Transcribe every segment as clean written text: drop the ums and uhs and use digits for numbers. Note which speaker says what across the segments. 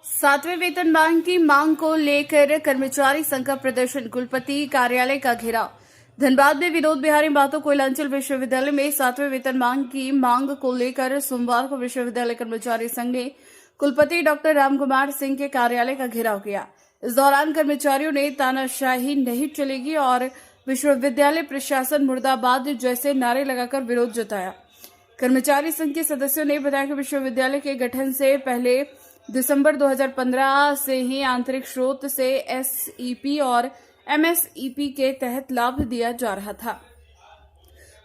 Speaker 1: सातवें वेतनमान की मांग को लेकर कर्मचारी संघ का प्रदर्शन, कुलपति कार्यालय का घेराव। धनबाद में विनोद बिहारी महतो कोयलांचल विश्वविद्यालय में सातवें वेतनमान की मांग को लेकर सोमवार को विश्वविद्यालय कर्मचारी संघ ने कुलपति डॉक्टर रामकुमार सिंह के कार्यालय का घेराव किया। इस दौरान कर्मचारियों ने तानाशाही नहीं चलेगी और विश्वविद्यालय प्रशासन मुर्दाबाद जैसे नारे लगाकर विरोध जताया। कर्मचारी संघ के सदस्यों ने बताया कि विश्वविद्यालय के गठन से पहले दिसंबर 2015 से ही आंतरिक स्रोत से एसईपी और एमएसईपी के तहत लाभ दिया जा रहा था।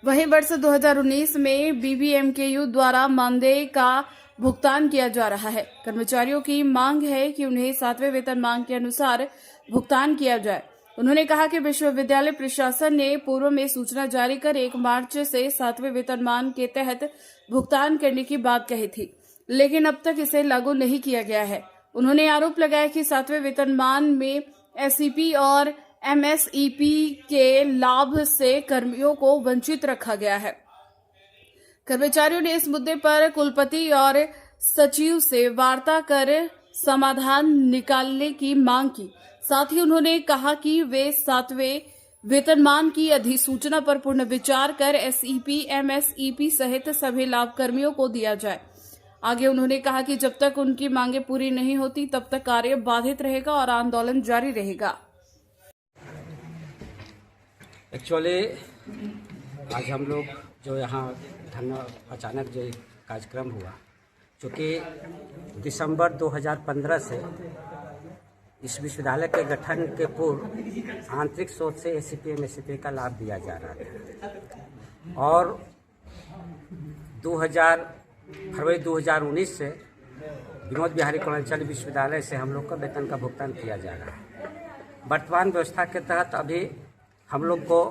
Speaker 1: वहीं वर्ष 2019 में बीबीएमकेयू द्वारा मानदेय का भुगतान किया जा रहा है। कर्मचारियों की मांग है कि उन्हें सातवें वेतनमान के अनुसार भुगतान किया जाए। उन्होंने कहा कि विश्वविद्यालय प्रशासन ने पूर्व में सूचना जारी कर 1 मार्च से सातवें वेतनमान के तहत भुगतान करने की बात कही थी, लेकिन अब तक इसे लागू नहीं किया गया है। उन्होंने आरोप लगाया कि सातवें वेतनमान में एसईपी और एमएसईपी के लाभ से कर्मियों को वंचित रखा गया है। कर्मचारियों ने इस मुद्दे पर कुलपति और सचिव से वार्ता कर समाधान निकालने की मांग की। साथ ही उन्होंने कहा कि वे सातवें वेतनमान की अधिसूचना पर पुनर्विचार कर एसईपी, एमएसईपी सहित सभी लाभ कर्मियों को दिया जाए। आगे उन्होंने कहा कि जब तक उनकी मांगें पूरी नहीं होती तब तक कार्य बाधित रहेगा और आंदोलन जारी रहेगा।
Speaker 2: एक्चुअली आज हम लोग जो यहाँ अचानक जो कार्यक्रम हुआ, चूँकि दिसंबर 2015 से इस विश्वविद्यालय के गठन के पूर्व आंतरिक स्रोत से एसईपी एमएसईपी का लाभ दिया जा रहा था और फरवरी 2019 से विनोद बिहारी कोयलांचल विश्वविद्यालय से हम लोग का वेतन का भुगतान किया जा रहा है। वर्तमान व्यवस्था के तहत अभी हम लोग को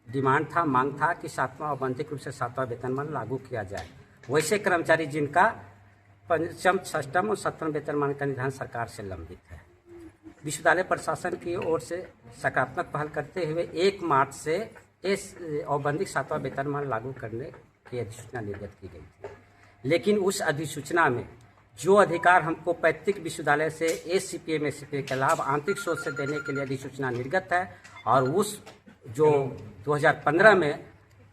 Speaker 2: मांग था कि सातवां औपचारिक रूप से सातवां वेतनमान लागू किया जाए। वैसे कर्मचारी जिनका पंचम, षष्ठम और सप्तम वेतनमान का निर्धारण सरकार से लंबित है, विश्वविद्यालय प्रशासन की ओर से सकारात्मक पहल करते हुए 1 मार्च से इस औपचारिक सातवां वेतनमान लागू करने की अधिसूचना निर्गत की गई थी। लेकिन उस अधिसूचना में जो अधिकार हमको पैतृक विश्वविद्यालय से एसईपी एमएसईपी का लाभ आंतरिक स्रोत से देने के लिए अधिसूचना निर्गत है और उस जो 2015 में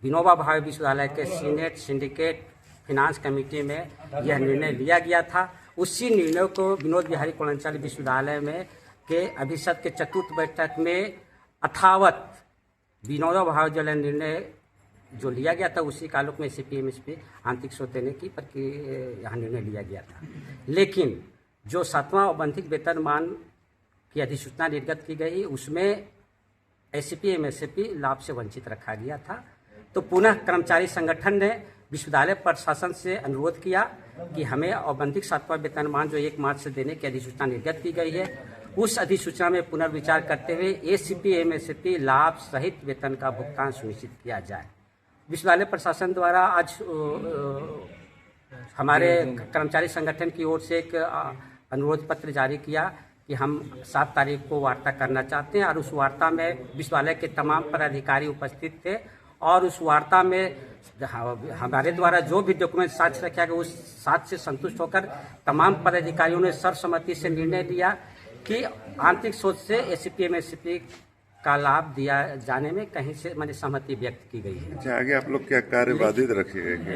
Speaker 2: विनोबा भावे विश्वविद्यालय के सीनेट, सिंडिकेट, फिनांस कमेटी में यह निर्णय लिया गया था, उसी निर्णय को विनोद बिहारी कोयलांचल विश्वविद्यालय में के अभिषद के चतुर्थ बैठक में अथावत विनोबा भावे जो निर्णय जो लिया गया था उसी कालों में एसईपी एमएसईपी आंतरिक स्रोत देने की यहाँ निर्णय लिया गया था। लेकिन जो सातवां औपचारिक वेतनमान की अधिसूचना निर्गत की गई उसमें एसईपी एमएसईपी लाभ से वंचित रखा गया था। तो पुनः कर्मचारी संगठन ने विश्वविद्यालय प्रशासन से अनुरोध किया कि हमें औपचारिक सातवां वेतनमान जो 1 मार्च से देने की अधिसूचना निर्गत की गई है, उस अधिसूचना में पुनर्विचार करते हुए एसईपी एमएसईपी लाभ सहित वेतन का भुगतान सुनिश्चित किया जाए। विश्वविद्यालय प्रशासन द्वारा आज हमारे कर्मचारी संगठन की ओर से एक अनुरोध पत्र जारी किया कि हम 7 तारीख को वार्ता करना चाहते हैं और उस वार्ता में विश्वविद्यालय के तमाम पदाधिकारी उपस्थित थे और उस वार्ता में हमारे द्वारा जो भी डॉक्यूमेंट साक्ष्य रखा गया उस साक्ष्य से संतुष्ट होकर तमाम पदाधिकारियों ने सर्वसम्मति से निर्णय लिया कि आंतरिक स्रोत से एसईपी एमएसईपी का लाभ दिया जाने में कहीं से सहमति व्यक्त की गई है।
Speaker 3: अच्छा, आगे आप लोग क्या कार्य बाधित रखेंगे?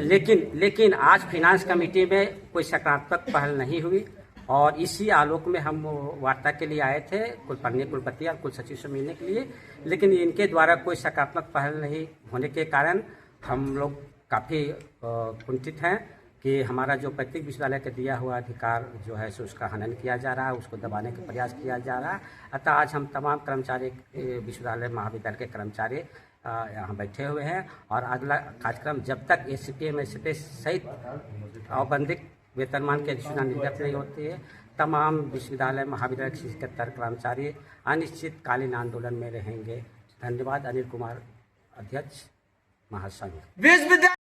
Speaker 2: लेकिन आज फिनांस कमेटी में कोई सकारात्मक पहल नहीं हुई और इसी आलोक में हम वार्ता के लिए आए थे कुलपति और कुल सचिव से मिलने के लिए, लेकिन इनके द्वारा कोई सकारात्मक पहल नहीं होने के कारण हम लोग काफ़ी कुंठित हैं कि हमारा जो पैतृक विश्वविद्यालय का दिया हुआ अधिकार जो है सो उसका हनन किया जा रहा है, उसको दबाने का प्रयास किया जा रहा है। अतः आज हम तमाम कर्मचारी विश्वविद्यालय महाविद्यालय के कर्मचारी यहाँ बैठे हुए हैं और अगला कार्यक्रम जब तक एसईपी एमएसईपी सहित औपचारिक वेतनमान की अधिसूचना निर्गत नहीं होती है, तमाम विश्वविद्यालय महाविद्यालय के 71 कर्मचारी अनिश्चितकालीन आंदोलन में रहेंगे। धन्यवाद। अनिल कुमार, अध्यक्ष महासंघ।